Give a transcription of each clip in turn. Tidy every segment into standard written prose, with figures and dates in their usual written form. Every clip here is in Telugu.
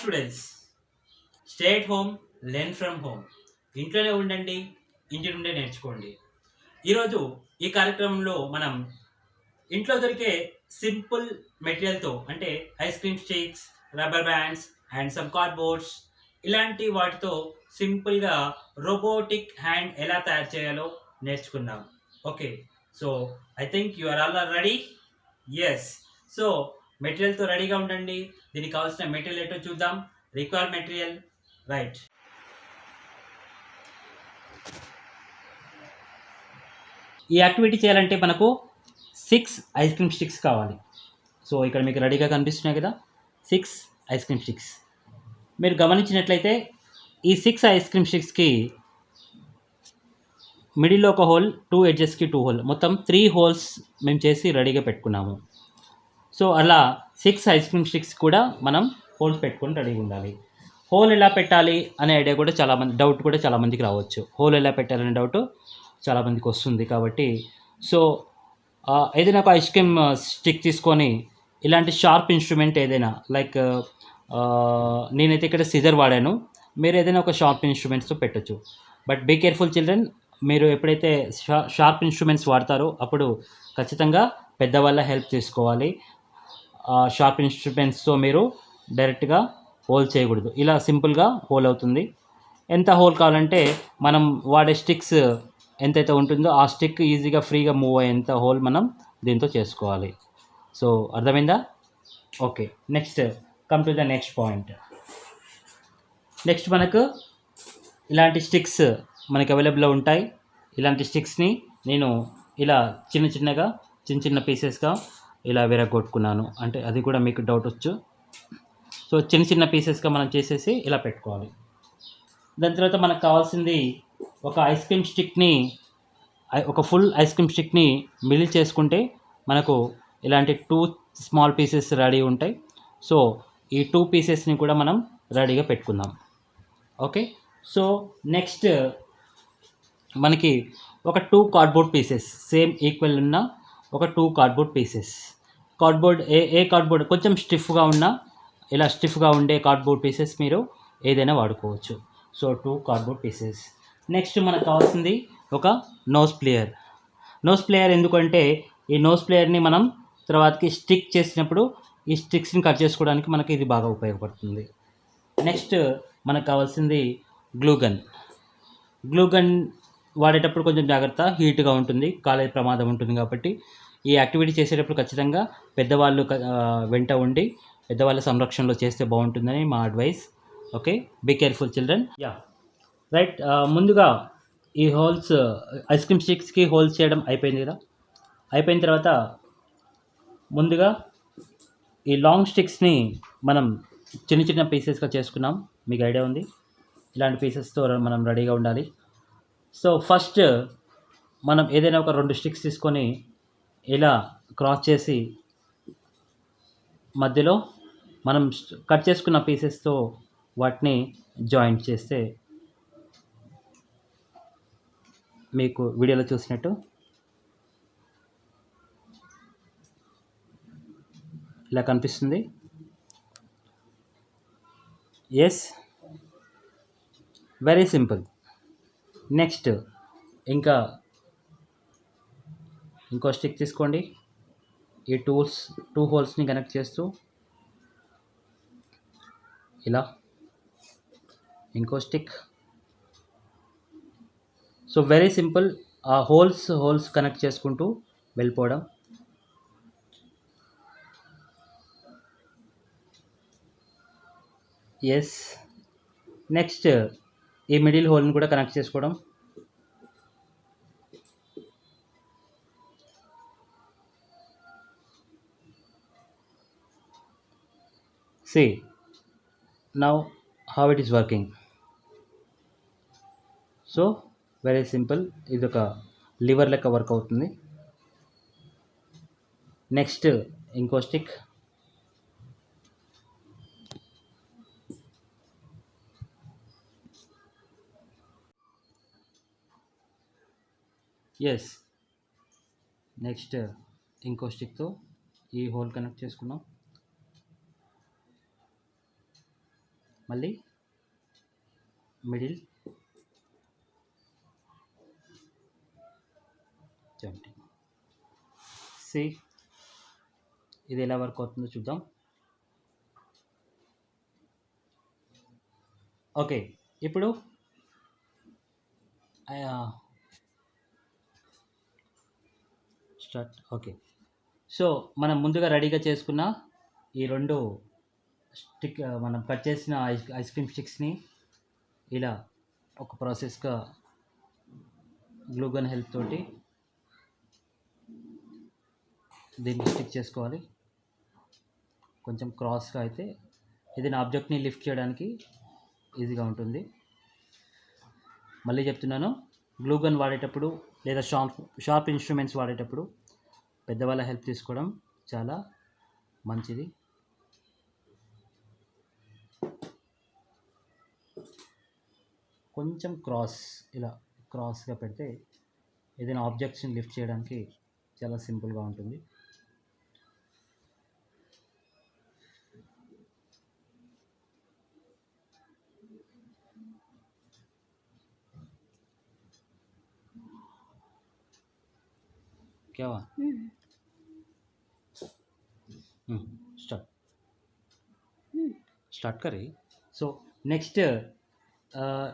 Students, stay at home, learn from home. ఇంట్లోనే ఉండండి, ఇంటి నుండే నేర్చుకోండి. ఈరోజు ఈ కార్యక్రమంలో మనం ఇంట్లో దొరికే సింపుల్ మెటీరియల్తో, అంటే ice cream sticks, rubber bands and some cardboards, ఇలాంటి వాటితో సింపుల్గా రోబోటిక్ హ్యాండ్ ఎలా తయారు చేయాలో నేర్చుకుందాం. Okay, so I think you are all ready. Yes, so మెటీరియల్తో రెడీగా ఉండండి. దీనికి కావాల్సిన మెటీరియల్ ఏంటో చూద్దాం. Require material, right. ఈ యాక్టివిటీ చేయాలంటే మనకు 6 ఐస్ క్రీమ్ స్టిక్స్ కావాలి. సో ఇక్కడ మీకు రెడీగా కనిపిస్తున్నాయి కదా, 6 ఐస్ క్రీమ్ స్టిక్స్. మీరు గమనించినట్లయితే ఈ 6 ఐస్ క్రీమ్ స్టిక్స్కి మిడిల్లో ఒక హోల్, 2 ఎడ్జెస్కి 2 హోల్, మొత్తం 3 హోల్స్ మేము చేసి రెడీగా పెట్టుకున్నాము. సో అలా 6 ఐస్ క్రీమ్ స్టిక్స్ కూడా మనం హోల్స్ పెట్టుకొని రెడీగా ఉండాలి. హోల్ ఎలా పెట్టాలి అనే ఐడియా కూడా డౌట్ కూడా చాలామందికి రావచ్చు. హోల్ ఎలా పెట్టాలనే డౌట్ చాలామందికి వస్తుంది. కాబట్టి సో ఏదైనా ఒక ఐస్ క్రీమ్ స్టిక్ తీసుకొని ఇలాంటి షార్ప్ ఇన్స్ట్రుమెంట్ ఏదైనా, లైక్ నేనైతే ఇక్కడ సిజర్ వాడాను, మీరు ఏదైనా ఒక షార్ప్ ఇన్స్ట్రుమెంట్స్తో పెట్టచ్చు. బట్ బీ కేర్ఫుల్ చిల్డ్రన్, మీరు ఎప్పుడైతే షార్ప్ ఇన్స్ట్రుమెంట్స్ వాడతారో అప్పుడు ఖచ్చితంగా పెద్దవాళ్ళ హెల్ప్ తీసుకోవాలి. షార్ప్ ఇన్స్ట్రుమెంట్స్తో మీరు డైరెక్ట్గా హోల్ చేయకూడదు. ఇలా సింపుల్గా హోల్ అవుతుంది. ఎంత హోల్ కావాలంటే మనం వాడే స్టిక్స్ ఎంతైతే ఉంటుందో ఆ స్టిక్ ఈజీగా ఫ్రీగా మూవ్ అయ్యేంత హోల్ మనం దీంతో చేసుకోవాలి. సో అర్థమైందా? Okay, next come to the next point. Next మనకు ఇలాంటి స్టిక్స్ మనకి అవైలబుల్లో ఉంటాయి. ఇలాంటి స్టిక్స్ని నేను ఇలా చిన్న పీసెస్గా ఇలా విరగొట్టుకున్నాను. అంటే అది కూడా మీకు డౌట్ వచ్చు. సో చిన్న పీసెస్గా మనం చేసేసి ఇలా పెట్టుకోవాలి. దాని తర్వాత మనకు కావాల్సింది ఒక ఐస్ క్రీమ్ స్టిక్ని, ఒక ఫుల్ ఐస్ క్రీమ్ స్టిక్ని మిడిల్ చేసుకుంటే మనకు ఇలాంటి 2 స్మాల్ పీసెస్ రెడీ ఉంటాయి. సో ఈ 2 పీసెస్ని కూడా మనం రెడీగా పెట్టుకుందాం. ఓకే, సో నెక్స్ట్ మనకి ఒక 2 కార్డ్బోర్డ్ పీసెస్, సేమ్ ఈక్వల్ ఉన్న ఒక 2 కార్డ్బోర్డ్ పీసెస్. కార్డ్బోర్డ్ ఏ కార్డ్బోర్డ్ కొంచెం స్టిఫ్గా ఉన్న, ఇలా స్టిఫ్గా ఉండే కార్డ్బోర్డ్ పీసెస్ మీరు ఏదైనా వాడుకోవచ్చు. So 2 cardboard pieces. నెక్స్ట్ మనకు కావాల్సింది ఒక నోస్ ప్లేయర్. ఎందుకంటే ఈ నోస్ ప్లేయర్ని మనం తర్వాతకి స్టిక్ చేసినప్పుడు ఈ స్టిక్స్ని కట్ చేసుకోవడానికి మనకి ఇది బాగా ఉపయోగపడుతుంది. నెక్స్ట్ మనకు కావాల్సింది గ్లూ గన్ వాడేటప్పుడు కొంచెం జాగ్రత్త, హీట్గా ఉంటుంది, కాలే ప్రమాదం ఉంటుంది. కాబట్టి ఈ యాక్టివిటీ చేసేటప్పుడు ఖచ్చితంగా పెద్దవాళ్ళు వెంట ఉండి పెద్దవాళ్ళ సంరక్షణలో చేస్తే బాగుంటుందని మా advice. Okay, be careful children. Yeah, right. ముందుగా ఈ హోల్స్, ఐస్ క్రీమ్ స్టిక్స్కి హోల్స్ చేయడం అయిపోయింది కదా. అయిపోయిన తర్వాత ముందుగా ఈ లాంగ్ స్టిక్స్ని మనం చిన్న పీసెస్గా చేసుకున్నాం. మీకు ఐడియా ఉంది, ఇలాంటి పీసెస్తో మనం రెడీగా ఉండాలి. సో ఫస్ట్ మనం ఏదైనా ఒక 2 స్టిక్స్ తీసుకొని ఇలా క్రాస్ చేసి మధ్యలో మనం కట్ చేసుకున్న పీసెస్తో వాటిని జాయింట్ చేస్తే మీకు వీడియోలో చూసినట్టు ఇలా కనిపిస్తుంది. Yes, very simple. నెక్స్ట్ ఇంకో స్టిక్ తీసుకోండి. ఈ 2 హోల్స్ని కనెక్ట్ చేస్తూ ఇలా ఇంకో స్టిక్. So very simple. ఆ హోల్స్ కనెక్ట్ చేసుకుంటూ వెళ్ళిపోవడం. ఎస్, నెక్స్ట్ ఈ మిడిల్ హోల్ని కూడా కనెక్ట్ చేసుకోవడం. See now how it is working. So very simple. ఇది ఒక లివర్ లెక్క వర్క్ అవుతుంది. నెక్స్ట్ ఇంకో స్టిక్. ఎస్, నెక్స్ట్ ఇంకో స్టిక్తో ఈ హోల్ కనెక్ట్ చేసుకున్నాం. మళ్ళీ మిడిల్ 20. సి ఇది ఎలా వర్క్ అవుతుందో చూద్దాం. ఓకే, ఇప్పుడు స్టార్ట్. ఓకే, సో మనం ముందుగా రెడీగా చేసుకున్న ఈ 2 మనం కట్ చేసిన ఐస్ క్రీమ్ స్టిక్స్ని ఇలా ఒక ప్రాసెస్గా గ్లూగన్ హెల్ప్ తోటి దీన్ని స్టిక్ చేసుకోవాలి. కొంచెం క్రాస్గా అయితే ఏదైనా ఆబ్జెక్ట్ని లిఫ్ట్ చేయడానికి ఈజీగా ఉంటుంది. మళ్ళీ చెప్తున్నాను, గ్లూగన్ వాడేటప్పుడు లేదా షార్ప్ ఇన్స్ట్రుమెంట్స్ వాడేటప్పుడు పెద్దవాళ్ళ హెల్ప్ తీసుకోవడం చాలా మంచిది. కొంచెం ఇలా క్రాస్గా పెడితే ఏదైనా ఆబ్జెక్ట్స్ని లిఫ్ట్ చేయడానికి చాలా సింపుల్గా ఉంటుంది. क्या हुआ? Start curry. సో నెక్స్ట్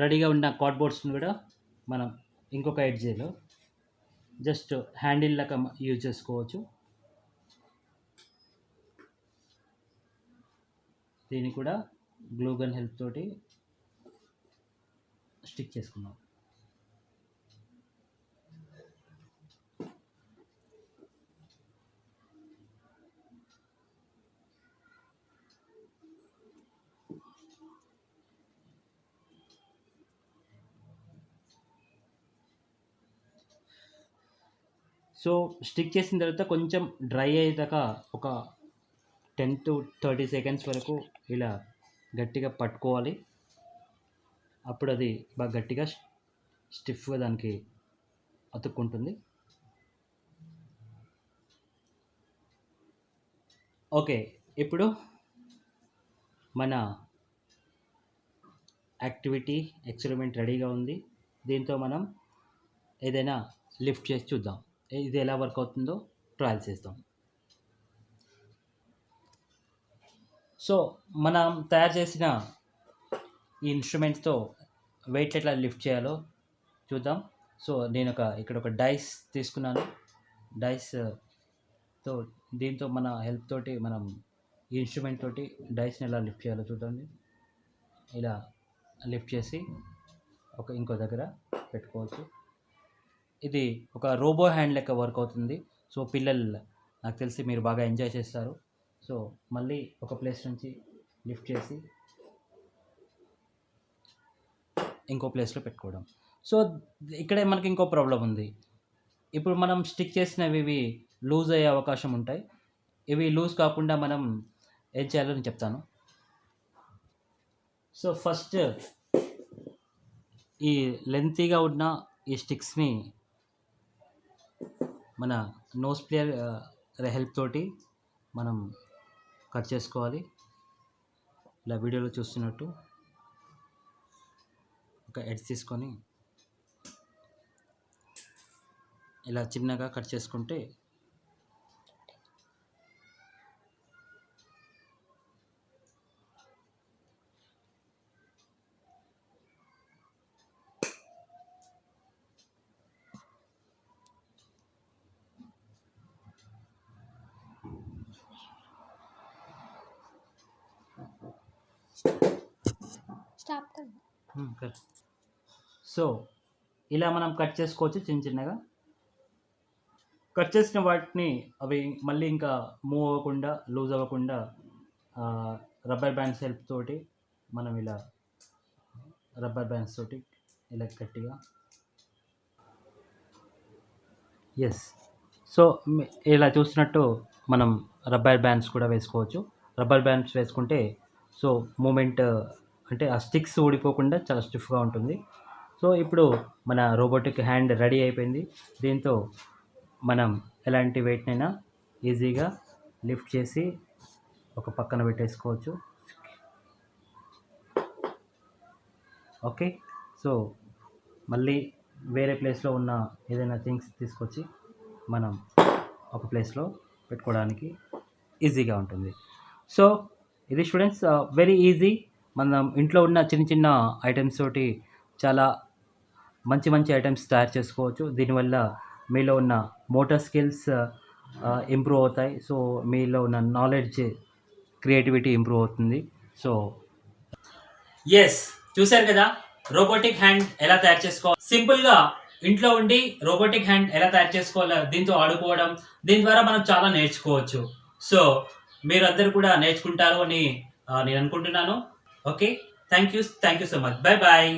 రెడీగా ఉన్న కార్డ్బోర్డ్స్ని కూడా మనం ఇంకొక ఎడ్జ్లో జస్ట్ హ్యాండిల్ లాగా యూజ్ చేసుకోవచ్చు. దీన్ని కూడా గ్లూగన్ హెల్ప్ తోటి స్టిక్ చేసుకున్నాం. సో స్టిక్ చేసిన తర్వాత కొంచెం డ్రై అయ్యేదాకా ఒక 10 to 30 seconds వరకు ఇలా గట్టిగా పట్టుకోవాలి. అప్పుడు అది బాగా గట్టిగా స్టిఫ్గా దానికి అతుక్కుంటుంది. ఓకే, ఇప్పుడు మన యాక్టివిటీ ఎక్స్పెరిమెంట్ రెడీగా ఉంది. దీంతో మనం ఏదైనా లిఫ్ట్ చేసి చూద్దాం. ఇది ఎలా వర్క్ అవుతుందో ట్రయల్ చేద్దాం. సో మనం తయారు చేసిన ఈ ఇన్స్ట్రుమెంట్స్తో వెయిట్ ఎట్లా లిఫ్ట్ చేయాలో చూద్దాం. సో నేను ఇక్కడ ఒక డైస్ తీసుకున్నాను. డైస్తో దీంతో మన హెల్ప్ తోటి మనం ఈ ఇన్స్ట్రుమెంట్ తోటి డైస్ని ఎలా లిఫ్ట్ చేయాలో చూడండి. ఇలా లిఫ్ట్ చేసి ఇంకో దగ్గర పెట్టుకోవచ్చు. ఇది ఒక రోబో హ్యాండ్ లెక్క వర్క్ అవుతుంది. సో పిల్లలు నాకు తెలిసి మీరు బాగా ఎంజాయ్ చేస్తారు. సో మళ్ళీ ఒక ప్లేస్ నుంచి లిఫ్ట్ చేసి ఇంకో ప్లేస్లో పెట్టుకోవడం. సో ఇక్కడే మనకి ఇంకో ప్రాబ్లం ఉంది. ఇప్పుడు మనం స్టిక్ చేసినవి ఇవి లూజ్ అయ్యే అవకాశం ఉంటాయి. ఇవి లూజ్ కాకుండా మనం ఏం చేయాలో నేను చెప్తాను. సో ఫస్ట్ ఈ లెంతీగా ఉన్న ఈ స్టిక్స్ని మన నోస్ ప్లేయర్ హెల్ప్ తోటి మనం కట్ చేసుకోవాలి. ఇలా వీడియోలో చూస్తున్నట్టు ఒక ఎడ్జ్ తీసుకొని ఇలా చిన్నగా కట్ చేసుకుంటే సో ఇలా మనం కట్ చేసుకోవచ్చు. చిన్నగా కట్ చేసిన వాటిని అవి మళ్ళీ ఇంకా మూవ్ అవ్వకుండా లూజ్ అవ్వకుండా రబ్బర్ బ్యాండ్స్ హెల్ప్ తోటి మనం ఇలా రబ్బర్ బ్యాండ్స్ తోటి ఇలా గట్టిగా సో ఇలా చూసినట్టు మనం రబ్బర్ బ్యాండ్స్ కూడా వేసుకోవచ్చు. రబ్బర్ బ్యాండ్స్ వేసుకుంటే సో మూమెంట్ అంటే ఆ స్టిక్స్ ఊడిపోకుండా చాలా స్టిఫ్గా ఉంటుంది. సో ఇప్పుడు మన రోబోటిక్ హ్యాండ్ రెడీ అయిపోయింది. దీంతో మనం ఎలాంటి వెయిట్నైనా ఈజీగా లిఫ్ట్ చేసి ఒక పక్కన పెట్టేసుకోవచ్చు. ఓకే. సో మళ్ళీ వేరే ప్లేస్లో ఉన్న ఏదైనా థింగ్స్ తీసుకొచ్చి మనం ఒక ప్లేస్లో పెట్టుకోవడానికి ఈజీగా ఉంటుంది. సో ఇది స్టూడెంట్స్ వెరీ ఈజీ. మనం ఇంట్లో ఉన్న చిన్న చిన్న ఐటమ్స్ తోటి చాలా మంచి మంచి ఐటమ్స్ తయారు చేసుకోవచ్చు. దీనివల్ల మీలో ఉన్న మోటార్ స్కిల్స్ ఇంప్రూవ్ అవుతాయి. సో మీలో ఉన్న నాలెడ్జ్, క్రియేటివిటీ ఇంప్రూవ్ అవుతుంది. సో ఎస్, చూశారు కదా రోబోటిక్ హ్యాండ్ ఎలా తయారు చేసుకోవాలి. సింపుల్ గా ఇంట్లో ఉండి రోబోటిక్ హ్యాండ్ ఎలా తయారు చేసుకోవాలో దీంతో ఆడుకోవడం, దీని ద్వారా మనం చాలా నేర్చుకోవచ్చు. సో మీరందరూ కూడా నేర్చుకుంటారు అని నేను అనుకుంటున్నాను. Okay, thank you so much. Bye bye.